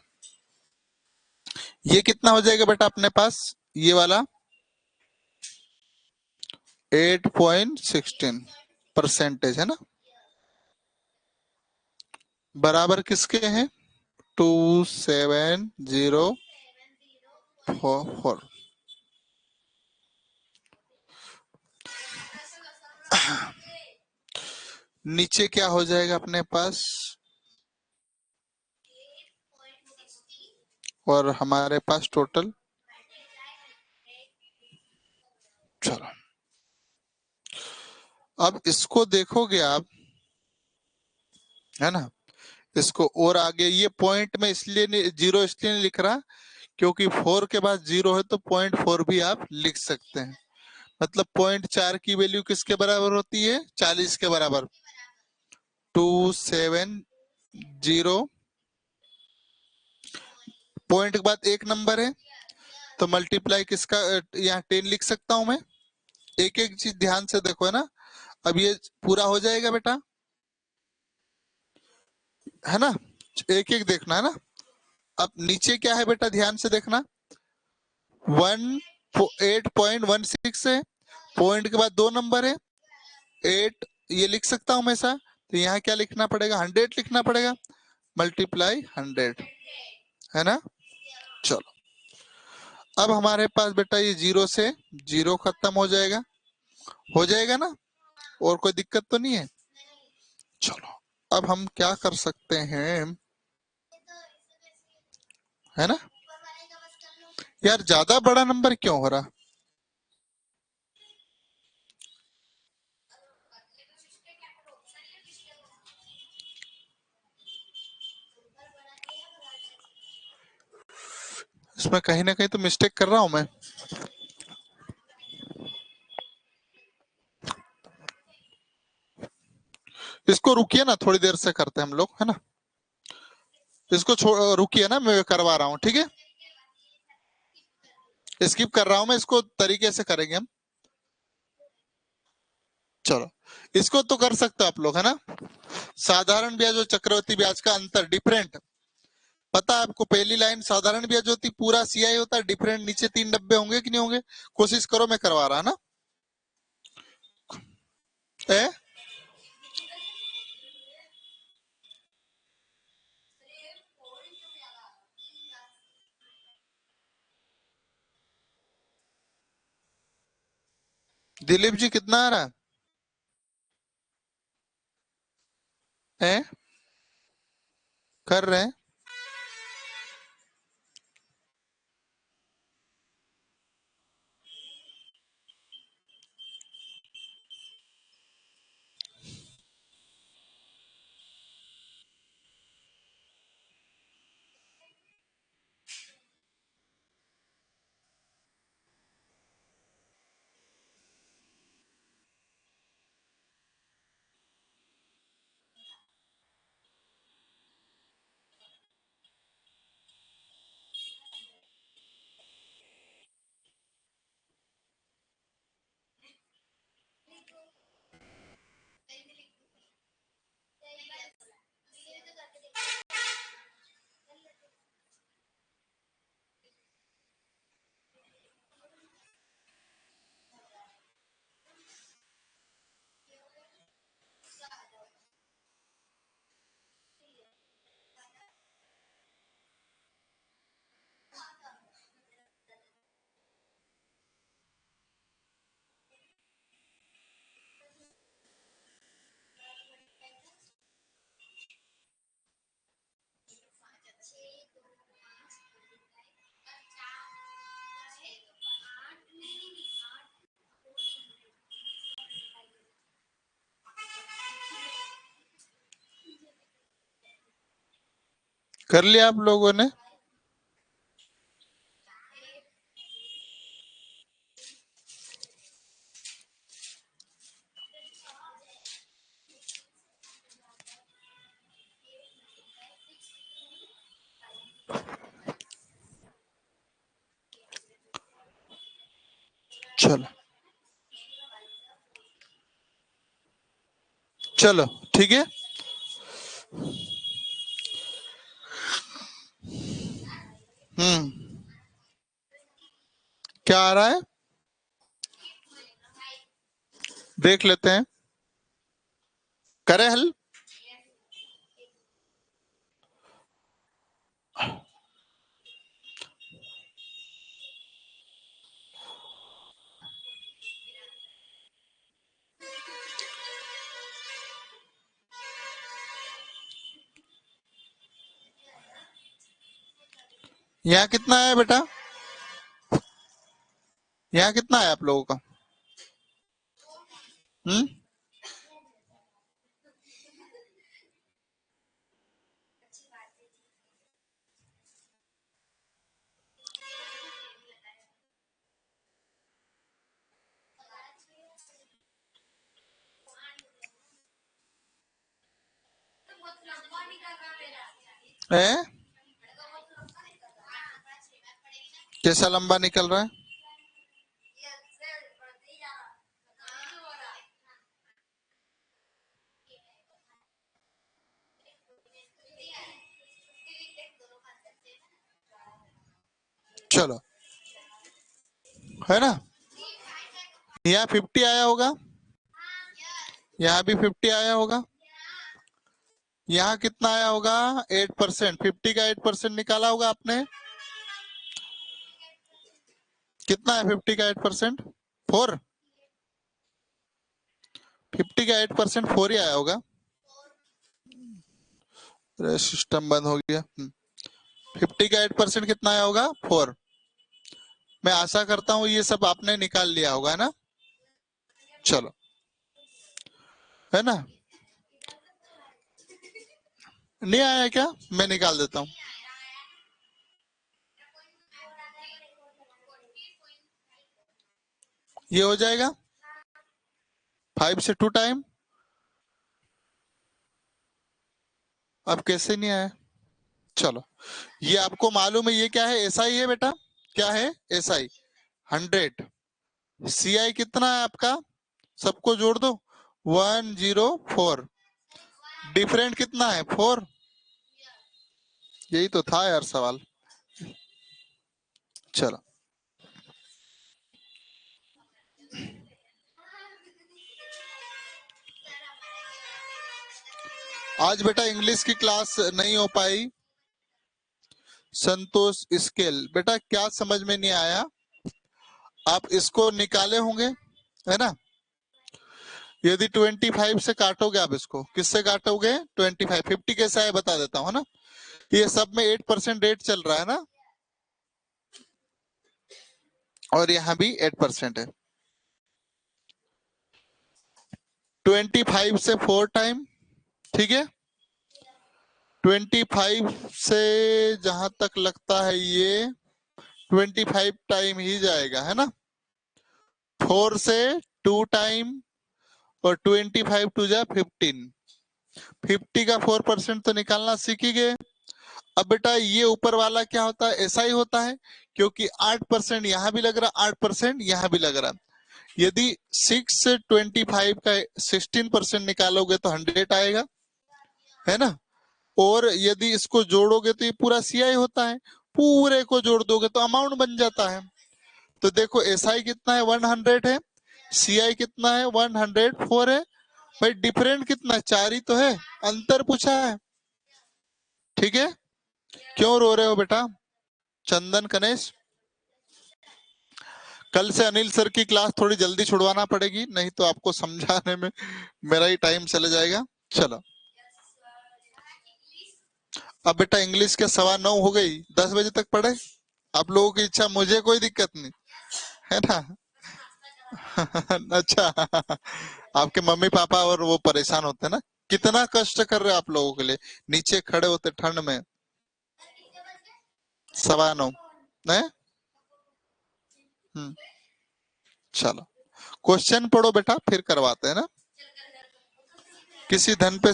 ये कितना हो जाएगा बेटा अपने पास, ये वाला 8.16 परसेंटेज, है ना, बराबर किसके हैं, 27044। नीचे क्या हो जाएगा अपने पास, और हमारे पास टोटल, चलो अब इसको देखोगे आप, है ना, इसको और आगे ये पॉइंट में इसलिए नहीं, जीरो इसलिए नहीं लिख रहा क्योंकि 4 के बाद 0 है, तो 0.4 भी आप लिख सकते हैं, मतलब 0.4 की वैल्यू किसके बराबर होती है, 40 के बराबर, 270, पॉइंट के बाद 1 नंबर है, तो मल्टीप्लाई किसका, यहाँ 10 लिख सकता हूं मैं, एक एक चीज ध्यान से देखो, है ना, अब ये पूरा हो जाएगा बेटा, है ना, एक एक देखना, है ना। अब नीचे क्या है बेटा, ध्यान से देखना, 8.16 है, पॉइंट के बाद 2 नंबर है, 8 ये लिख सकता हूं मैं ऐसा, तो यहाँ क्या लिखना पड़ेगा, 100 लिखना पड़ेगा, मल्टीप्लाई 100, है ना। चलो अब हमारे पास बेटा ये 0 से 0 खत्म हो जाएगा ना, और कोई दिक्कत तो नहीं है। चलो अब हम क्या कर सकते हैं, है ना, यार ज्यादा बड़ा नंबर क्यों हो रहा, इसमें कहीं ना कहीं तो मिस्टेक कर रहा हूं मैं। इसको रुकिए ना, थोड़ी देर से करते हैं हम लोग, है ना। इसको रुकिए ना, मैं करवा रहा हूँ, ठीक है। स्किप कर रहा हूं मैं, इसको तरीके से करेंगे हम। चलो, इसको तो कर सकते हो आप लोग, है ना। साधारण ब्याज और चक्रवृद्धि ब्याज का अंतर, डिफरेंट। पता है आपको, पहली लाइन साधारण ब्याज होती, पूरा सीआई होता है, डिफरेंट नीचे 3 डब्बे होंगे कि नहीं होंगे। कोशिश करो, मैं करवा रहा ना। ए? दिलीप जी कितना आ रहा है? कर रहे हैं। कर लिया आप लोगों ने? चलो चलो, ठीक है। हम्म। क्या आ रहा है, देख लेते हैं। करे हल। यहाँ कितना है बेटा? यहाँ कितना है आप लोगों का? हम्म। है? कैसा लंबा निकल रहा है? चलो, है ना। यहाँ 50 आया होगा, यहाँ भी 50 आया होगा। यहाँ कितना आया होगा? 8%। 50 का 8% निकाला होगा आपने। कितना है 50 का 8%? 4। 50 का 8% 4 ही आया होगा। सिस्टम बंद हो गया। 50 का 8% कितना आया होगा? 4। मैं आशा करता हूँ ये सब आपने निकाल लिया होगा ना। चलो, है ना। नहीं आया क्या? मैं निकाल देता हूँ। ये हो जाएगा 5 से 2 टाइम। अब कैसे नहीं आया? चलो, ये आपको मालूम है ये क्या है? एसआई है बेटा। क्या है? एसआई 100। सीआई कितना है आपका? सबको जोड़ दो, 104। डिफरेंट कितना है? 4। यही तो था यार सवाल। चलो, आज बेटा इंग्लिश की क्लास नहीं हो पाई। संतोष स्केल बेटा क्या समझ में नहीं आया? आप इसको निकाले होंगे, है ना? यदि 25 से काटोगे, आप इसको किससे काटोगे? 25। 50 कैसा है बता देता हूँ, है ना? ये सब में 8% रेट चल रहा है ना, और यहाँ भी 8% है। 25 से 4 टाइम, ठीक है? 25 से जहां तक लगता है ये 25 टाइम ही जाएगा, है ना? 4 से 2 टाइम, और 25 टू जा 15। 50 का 4% तो निकालना सीख ही गए। अब बेटा ये ऊपर वाला क्या होता है? ऐसा ही होता है, क्योंकि 8% यहाँ भी लग रहा, 8% यहाँ भी लग रहा। यदि 6 से 25 का 16% निकालोगे तो 100 आएगा, है ना? और यदि इसको जोड़ोगे तो ये पूरा सीआई होता है, पूरे को जोड़ दोगे तो अमाउंट बन जाता है। तो देखो एसआई कितना है? 100 है। सीआई कितना है? 104 है। भाई डिफरेंट कितना है? 4 ही तो है, अंतर पूछा है, ठीक है? क्यों रो रहे हो बेटा? चंदन, कनेश, कल से अनिल सर की क्लास थोड़ी जल्दी छुड़वाना पड़ेगी, नहीं तो आपको समझाने में मेरा ही टाइम चला जाएगा। चलो, अब बेटा इंग्लिश के 9:15 हो गई, 10 बजे तक पढ़े। आप लोगों की इच्छा, मुझे कोई दिक्कत नहीं, है ना? अच्छा, आपके मम्मी पापा और वो परेशान होते हैं ना? कितना कष्ट कर रहे हैं आप लोगों के लिए, नीचे खड़े होते ठंड में। 9:15 है। चलो, क्वेश्चन पढ़ो बेटा, फिर करवाते हैं ना। किसी धन पे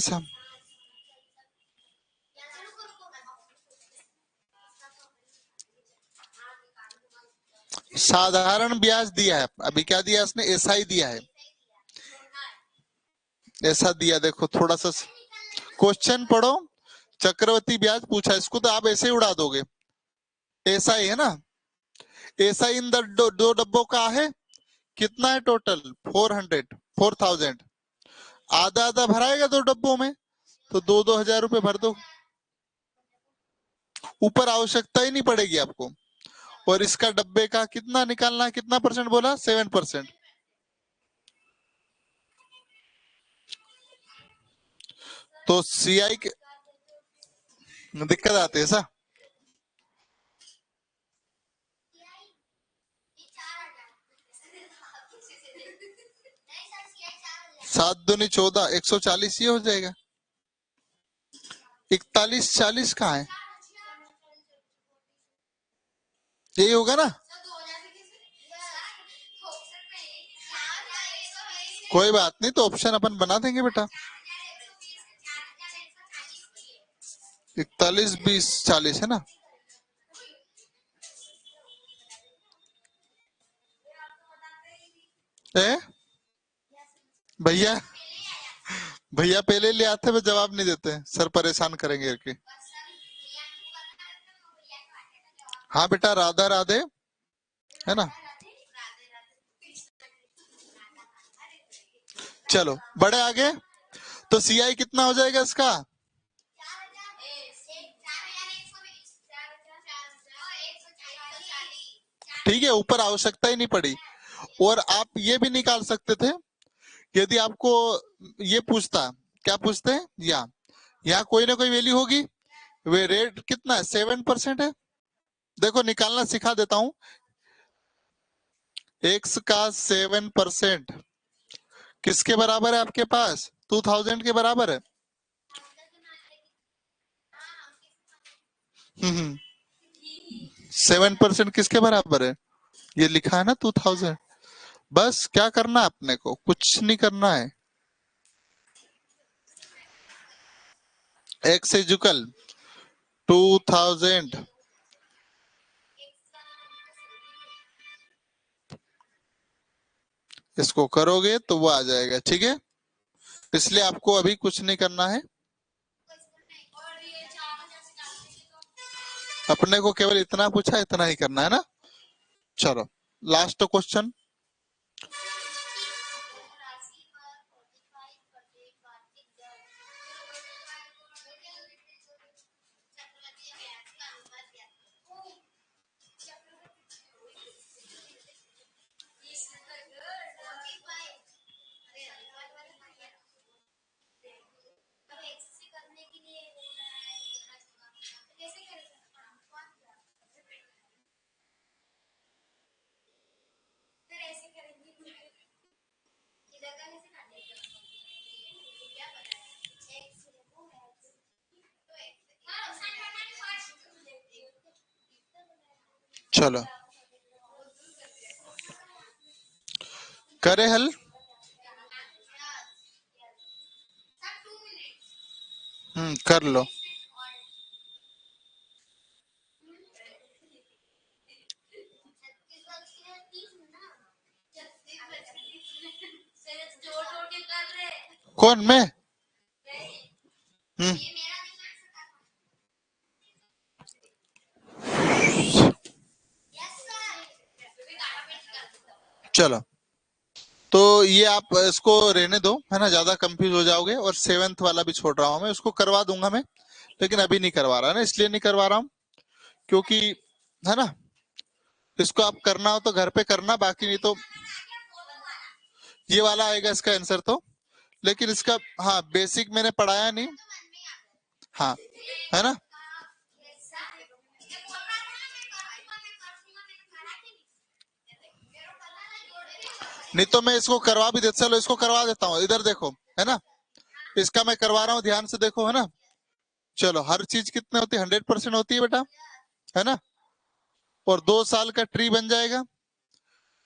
साधारण ब्याज दिया है, अभी क्या दिया इसने? एसआई दिया है, ऐसा दिया। देखो थोड़ा सा क्वेश्चन पढ़ो, चक्रवर्ती ब्याज पूछा, इसको तो आप ऐसे ही उड़ा दोगे। एसआई है ना, एसआई इन दो डब्बों का है, कितना है टोटल? 400, 4000। आधा आधा भराएगा दो डब्बों में, तो 2-2 हजार रुपए भर दो, ऊपर आवश्यकता ही नहीं पड़ेगी आपको। और इसका डब्बे का कितना निकालना है? कितना परसेंट बोला? 7%। तो सीआई के दिक्कत आती है ऐसा? 7 दूनी 14, 140 ये हो जाएगा। 41-40 कहाँ है? यही होगा ना? कोई बात नहीं, तो ऑप्शन अपन बना देंगे बेटा। 41-20-40 है ना? ए भैया, भैया पहले ले आते हुए जवाब नहीं देते, सर परेशान करेंगे कि। हाँ बेटा, राधा राधे, है ना? चलो बड़े आगे, तो सीआई कितना हो जाएगा इसका? ठीक है, ऊपर आवश्यकता ही नहीं पड़ी। और आप ये भी निकाल सकते थे, यदि आपको ये पूछता, क्या पूछते हैं? यहाँ कोई ना कोई वैल्यू होगी, वे रेट कितना है? 7% है। देखो निकालना सिखा देता हूँ। एक्स का 7% किसके बराबर है आपके पास? 2000 के बराबर है। 7% किसके बराबर है? ये लिखा है ना 2000। बस क्या करना है अपने को, कुछ नहीं करना है। एक्स इक्वल 2000, इसको करोगे तो वो आ जाएगा, ठीक है। इसलिए आपको अभी कुछ नहीं करना है, अपने को केवल इतना पूछा, इतना ही करना है ना। चलो लास्ट क्वेश्चन। चलो करे हल। कर लो। कौन मैं? हम्म चलो, तो ये आप इसको रहने दो, है ना, ज्यादा कंफ्यूज हो जाओगे। और सेवेंथ वाला भी छोड़ रहा हूँ मैं, उसको करवा दूंगा मैं, लेकिन अभी नहीं करवा रहा ना, इसलिए नहीं करवा रहा हूँ क्योंकि, है ना, इसको आप करना हो तो घर पे करना, बाकी नहीं तो ये वाला आएगा इसका आंसर तो। लेकिन इसका, हाँ, बेसिक मैंने पढ़ाया नहीं। हाँ, है ना। नहीं तो मैं इसको करवा भी देता, चलो इसको करवा देता हूँ, इधर देखो, है ना, इसका मैं करवा रहा हूँ, ध्यान से देखो, है ना। चलो, हर चीज कितने होती है? 100% होती है बेटा, है ना। और 2 साल का ट्री बन जाएगा।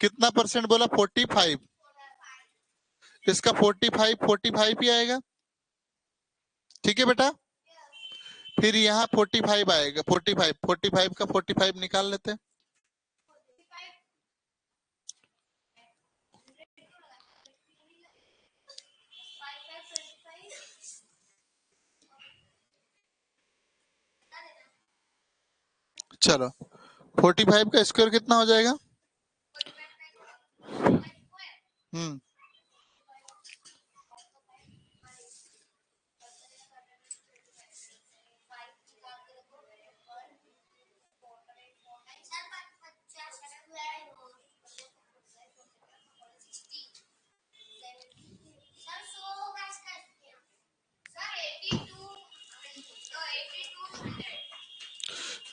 कितना परसेंट बोला? 45। इसका 45 ही आएगा, ठीक है बेटा। फिर यहाँ 45 आएगा, 45 का 45 निकाल लेते हैं। चलो 45 का स्क्वायर कितना हो जाएगा? हम्म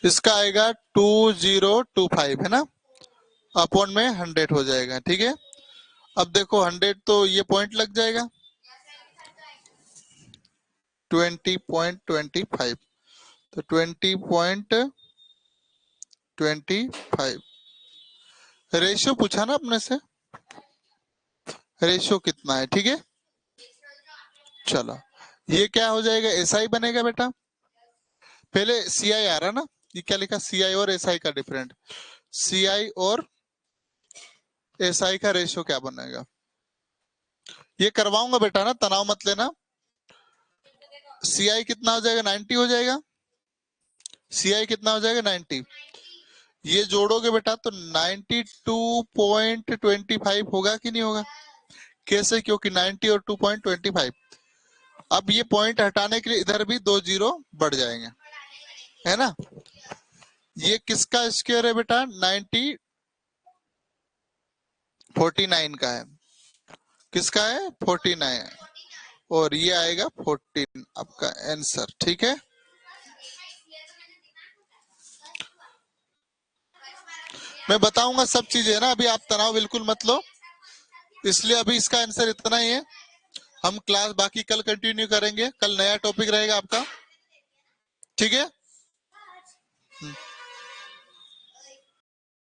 इसका आएगा 2025, है ना, अपॉन में 100 हो जाएगा, ठीक है। अब देखो 100 तो ये पॉइंट लग जाएगा, 20.25, तो 20.25 रेशियो पूछा ना अपने से, रेशियो कितना है, ठीक है। चलो ये क्या हो जाएगा? एसआई बनेगा बेटा। पहले सीआई आ रहा ना, ये क्या लिखा? सीआई और एसआई का डिफरेंट, सीआई और एसआई का रेशियो क्या बनेगा, ये करवाऊंगा बेटा ना, तनाव मत लेना। सीआई कितना हो जाएगा? 90 हो जाएगा। सीआई कितना हो जाएगा? 90। ये जोड़ोगे बेटा तो 92.25 होगा कि नहीं होगा? कैसे? क्योंकि 90 और 2.25। अब ये पॉइंट हटाने के लिए इधर भी 2 जीरो बढ़ जाएंगे, है ना। ये किसका स्क्वायर है बेटा? 90 49 का है। किसका है? 49। और ये आएगा 14 आपका आंसर, ठीक है। मैं बताऊंगा सब चीजें, है ना, अभी आप तनाव बिल्कुल मत लो, इसलिए अभी इसका आंसर इतना ही है। हम क्लास बाकी कल कंटिन्यू करेंगे, कल नया टॉपिक रहेगा आपका, ठीक है।